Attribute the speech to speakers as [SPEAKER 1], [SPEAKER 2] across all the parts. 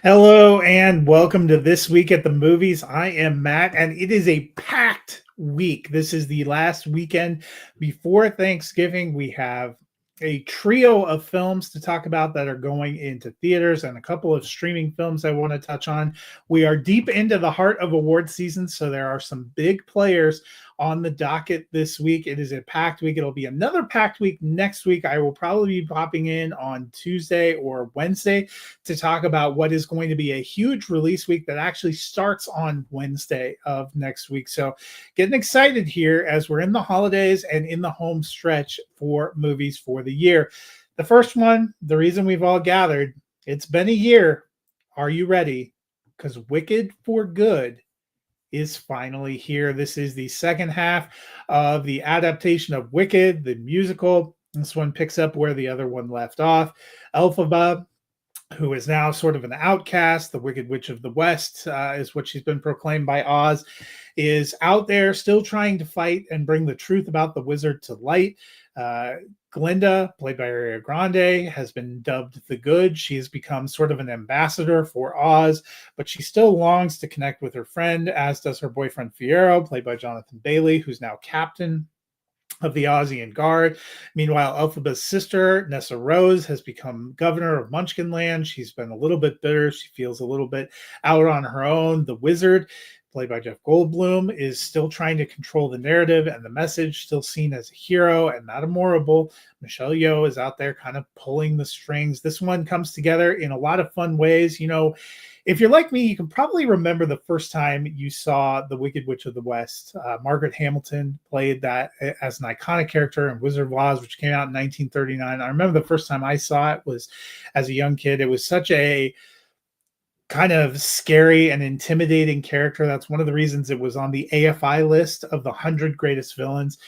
[SPEAKER 1] Hello and welcome to This Week at the Movies. I am Matt, and it is a packed week. This is the last weekend before Thanksgiving. We have a trio of films to talk about that are going into theaters and a couple of streaming films I want to touch on. We are deep into the heart of award season, so there are some big players on the docket this week. It is a packed week. It'll be another packed week next week. I will probably be popping in on Tuesday or Wednesday to talk about what is going to be a huge release week that actually starts on Wednesday of next week. So getting excited here as we're in the holidays and in the home stretch for movies for the year. The first one, the reason we've all gathered, it's been a year. Are you ready? Because Wicked for Good is finally here. This is the second half of the adaptation of Wicked, the musical. This one picks up where the other one left off. Elphaba, who is now sort of an outcast, the Wicked Witch of the West, is what she's been proclaimed by Oz, is out there still trying to fight and bring the truth about the wizard to light. Glinda, played by Ariana Grande, has been dubbed the Good. She has become sort of an ambassador for Oz, but she still longs to connect with her friend, as does her boyfriend Fiyero, played by Jonathan Bailey, who's now captain of the Ozian Guard. Meanwhile, Elphaba's sister, Nessa Rose, has become governor of Munchkinland. She's been a little bit bitter. She feels a little bit out on her own. The wizard, played by Jeff Goldblum, is still trying to control the narrative and the message, still seen as a hero and not immortal. Michelle Yeoh is out there kind of pulling the strings. This one comes together in a lot of fun ways. You know, if you're like me, you can probably remember the first time you saw The Wicked Witch of the West. Margaret Hamilton played that as an iconic character in Wizard of Oz, which came out in 1939. I remember the first time I saw it was as a young kid. It was such a kind of scary and intimidating character. That's one of the reasons it was on the AFI list of the 100 greatest villains.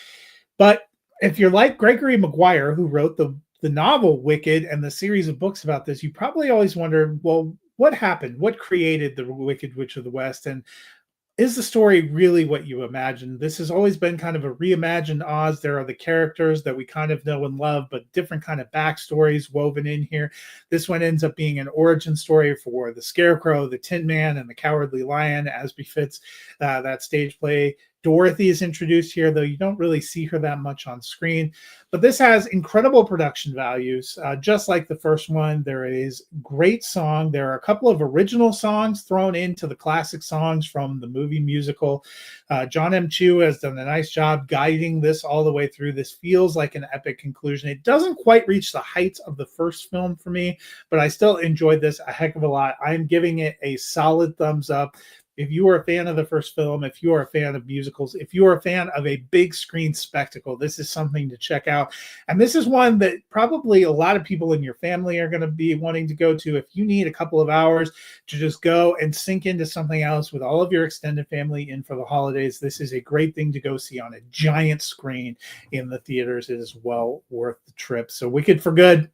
[SPEAKER 1] But if you're like Gregory Maguire, who wrote the novel Wicked and the series of books about this, you probably always wondered, well, what happened? What created the Wicked Witch of the West? And is the story really what you imagined? This has always been kind of a reimagined Oz. There are the characters that we kind of know and love, but different kind of backstories woven in here. This one ends up being an origin story for the Scarecrow, the Tin Man, and the Cowardly Lion, as befits that stage play. Dorothy is introduced here, though you don't really see her that much on screen. But this has incredible production values. Just like the first one, there is great song. There are a couple of original songs thrown into the classic songs from the movie musical. John M. Chu has done a nice job guiding this all the way through. This feels like an epic conclusion. It doesn't quite reach the heights of the first film for me, but I still enjoyed this a heck of a lot. I'm giving it a solid thumbs up. If you are a fan of the first film, if you are a fan of musicals, if you are a fan of a big screen spectacle, this is something to check out. And this is one that probably a lot of people in your family are going to be wanting to go to. If you need a couple of hours to just go and sink into something else with all of your extended family in for the holidays, this is a great thing to go see on a giant screen in the theaters. It is well worth the trip. So Wicked for Good.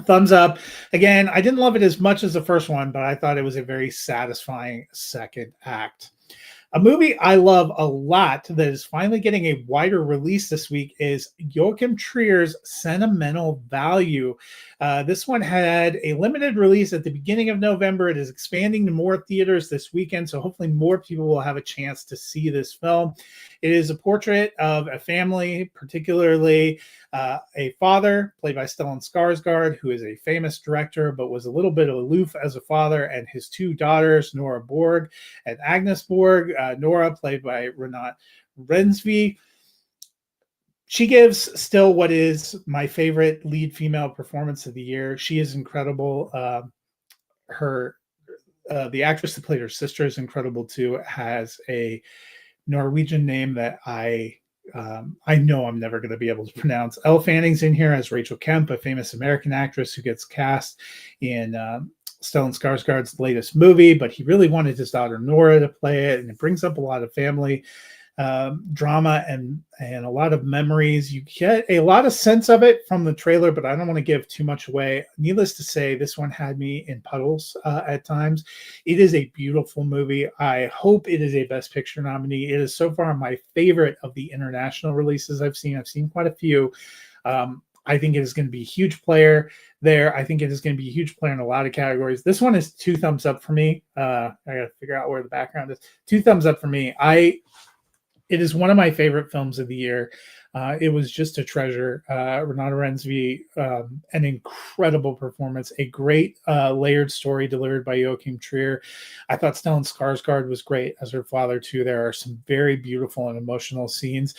[SPEAKER 1] Thumbs up. Again, I didn't love it as much as the first one, but I thought it was a very satisfying second act. A movie I love a lot that is finally getting a wider release this week is Joachim Trier's Sentimental Value. This one had a limited release at the beginning of November. It is expanding to more theaters this weekend, so hopefully more people will have a chance to see this film. It is a portrait of a family, particularly a father, played by Stellan Skarsgård, who is a famous director, but was a little bit aloof as a father, and his two daughters, Nora Borg and Agnes Borg. Nora, played by Renate Reinsve. She gives still what is my favorite lead female performance of the year. She is incredible. The actress that played her sister is incredible too. Has a Norwegian name that I know I'm never going to be able to pronounce. Elle Fanning's in here as Rachel Kemp, a famous American actress who gets cast in Stellan Skarsgård's latest movie, but he really wanted his daughter Nora to play it, and it brings up a lot of family drama and a lot of memories. You get a lot of sense of it from the trailer, but I don't want to give too much away. Needless to say, this one had me in puddles at times. It is a beautiful movie. I hope it is a Best Picture nominee. It is so far my favorite of the international releases I've seen. I've seen quite a few. I think it is going to be a huge player there. I think it is going to be a huge player in a lot of categories. This one is 2 thumbs up for me. I got to figure out where the background is. 2 thumbs up for me. It is one of my favorite films of the year. It was just a treasure. Renato Renzi, an incredible performance, a great layered story delivered by Joachim Trier. I thought Stellan Skarsgård was great as her father too. There are some very beautiful and emotional scenes.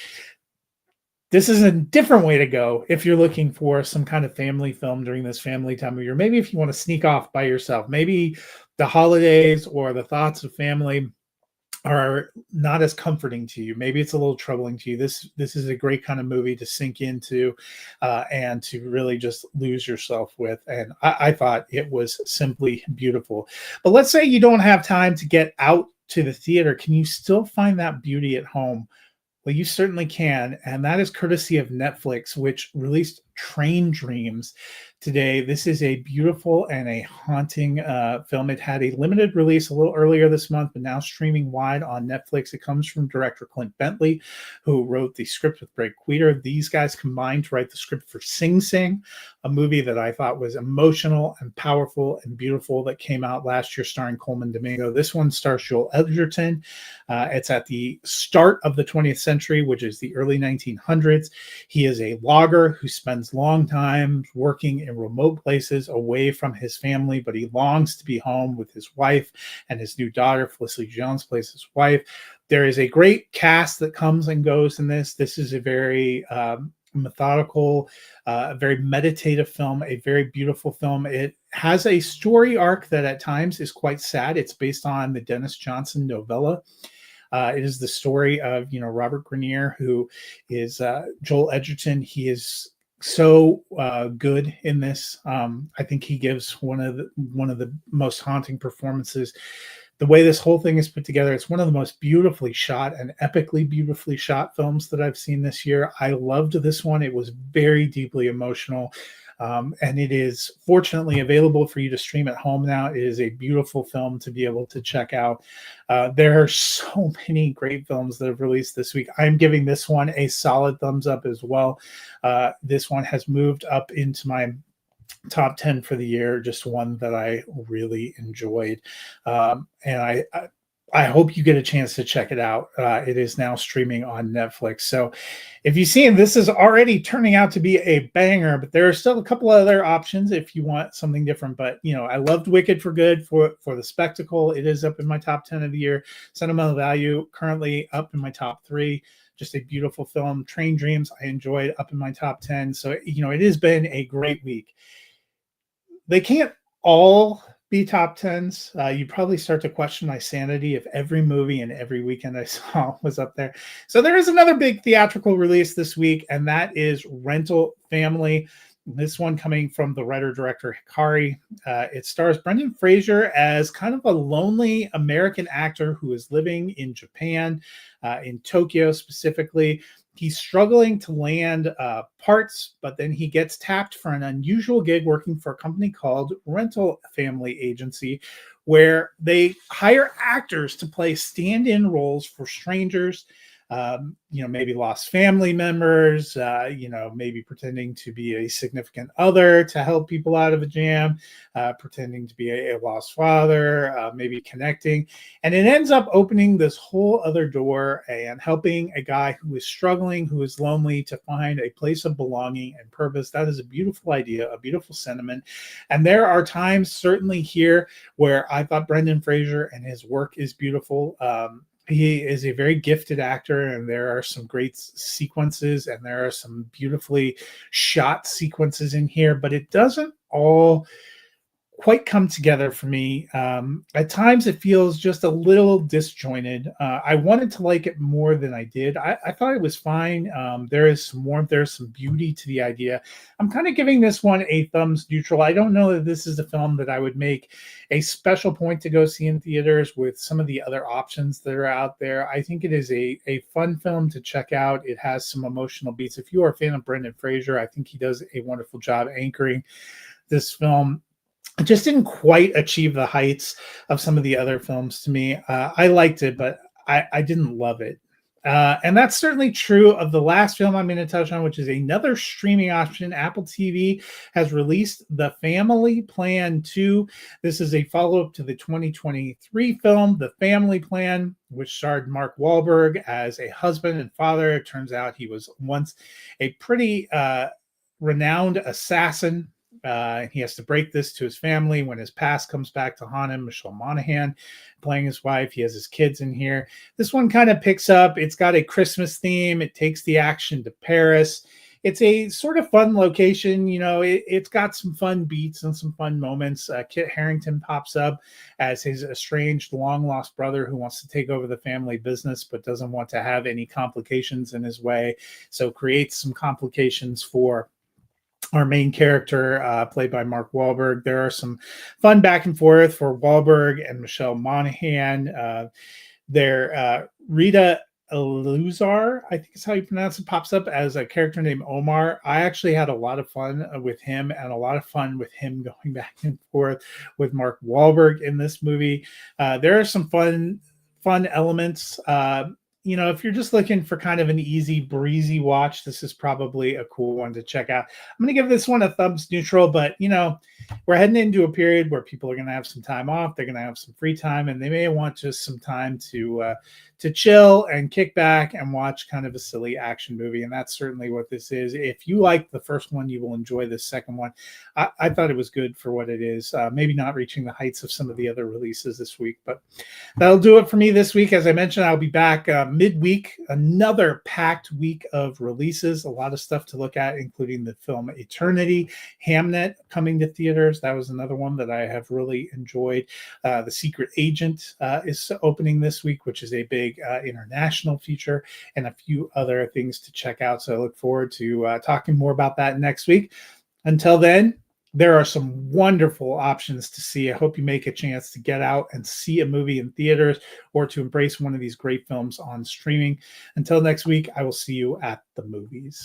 [SPEAKER 1] This is a different way to go if you're looking for some kind of family film during this family time of year. Maybe if you want to sneak off by yourself, maybe the holidays or the thoughts of family are not as comforting to you. Maybe it's a little troubling to you. This is a great kind of movie to sink into and to really just lose yourself with. And I thought it was simply beautiful. But let's say you don't have time to get out to the theater. Can you still find that beauty at home? Well, you certainly can. And that is courtesy of Netflix, which released Train Dreams today. This is a beautiful and a haunting film. It had a limited release a little earlier this month, but now streaming wide on Netflix. It comes from director Clint Bentley, who wrote the script with Greg Queter. These guys combined to write the script for Sing Sing, a movie that I thought was emotional and powerful and beautiful that came out last year starring Coleman Domingo. This one stars Joel Edgerton. It's at the start of the 20th century, which is the early 1900s. He is a logger who spends long time working in remote places away from his family, but he longs to be home with his wife and his new daughter. Felicity Jones plays his wife. There is a great cast that comes and goes in this. This is a very methodical, very meditative film, a very beautiful film. It has a story arc that at times is quite sad. It's based on the Dennis Johnson novella. It is the story of, Robert Grenier, who is Joel Edgerton. He is so good in this. I think he gives one of the most haunting performances. The way this whole thing is put together, it's one of the most beautifully shot and epically beautifully shot films that I've seen this year. I loved this one. It was very deeply emotional. And it is fortunately available for you to stream at home now. It is a beautiful film to be able to check out. There are so many great films that have released this week. I'm giving this one a solid thumbs up as well. This one has moved up into my top 10 for the year, just one that I really enjoyed. And I hope you get a chance to check it out. It is now streaming on Netflix. So if you've seen, this is already turning out to be a banger, but there are still a couple other options if you want something different. But, I loved Wicked for Good for the spectacle. It is up in my top 10 of the year. Sentimental Value currently up in my top 3. Just a beautiful film. Train Dreams, I enjoyed, up in my top 10. So, it has been a great week. They can't all be top 10s. You probably start to question my sanity if every movie and every weekend I saw was up there. So there is another big theatrical release this week, and that is Rental Family. This one coming from the writer-director Hikari. It stars Brendan Fraser as kind of a lonely American actor who is living in Japan, in Tokyo specifically. He's struggling to land parts, but then he gets tapped for an unusual gig working for a company called Rental Family Agency, where they hire actors to play stand-in roles for strangers, maybe lost family members, maybe pretending to be a significant other to help people out of a jam, pretending to be a lost father, maybe connecting. And it ends up opening this whole other door and helping a guy who is struggling, who is lonely, to find a place of belonging and purpose. That is a beautiful idea, a beautiful sentiment. And there are times certainly here where I thought Brendan Fraser and his work is beautiful. He is a very gifted actor, and there are some great sequences and there are some beautifully shot sequences in here, but it doesn't all quite come together for me. At times it feels just a little disjointed. I wanted to like it more than I did. I thought it was fine. There is some warmth, there's some beauty to the idea. I'm kind of giving this one a thumbs neutral. I don't know that this is a film that I would make a special point to go see in theaters with some of the other options that are out there. I think it is a fun film to check out. It has some emotional beats. If you are a fan of Brendan Fraser, I think he does a wonderful job anchoring this film. It just didn't quite achieve the heights of some of the other films to me. I liked it, but I didn't love it. And that's certainly true of the last film I'm going to touch on, which is another streaming option. Apple TV has released The Family Plan 2. This is a follow up to the 2023 film, The Family Plan, which starred Mark Wahlberg as a husband and father. It turns out he was once a pretty renowned assassin. He has to break this to his family when his past comes back to haunt him. Michelle Monaghan playing his wife. He has his kids in here. This one kind of picks up. It's got a Christmas theme. It takes the action to Paris. It's a sort of fun location. It's got some fun beats and some fun moments. Kit Harington pops up as his estranged, long lost brother who wants to take over the family business but doesn't want to have any complications in his way. So creates some complications for our main character, played by Mark Wahlberg. There are some fun back and forth for Wahlberg and Michelle Monaghan. Rita Eluzar, I think is how you pronounce it, pops up as a character named Omar. I actually had a lot of fun with him and a lot of fun with him going back and forth with Mark Wahlberg in this movie. There are some fun elements. If you're just looking for kind of an easy breezy watch, this is probably a cool one to check out. I'm going to give this one a thumbs neutral, but we're heading into a period where people are going to have some time off. They're going to have some free time, and they may want just some time to chill and kick back and watch kind of a silly action movie. And that's certainly what this is. If you like the first one, you will enjoy the second one. I thought it was good for what it is. Maybe not reaching the heights of some of the other releases this week, but that'll do it for me this week. As I mentioned, I'll be back midweek, another packed week of releases, a lot of stuff to look at, including the film Eternity, Hamnet coming to theaters. That was another one that I have really enjoyed. The Secret Agent is opening this week, which is a big international feature, and a few other things to check out. So I look forward to talking more about that next week. Until then, there are some wonderful options to see. I hope you make a chance to get out and see a movie in theaters or to embrace one of these great films on streaming. Until next week, I will see you at the movies.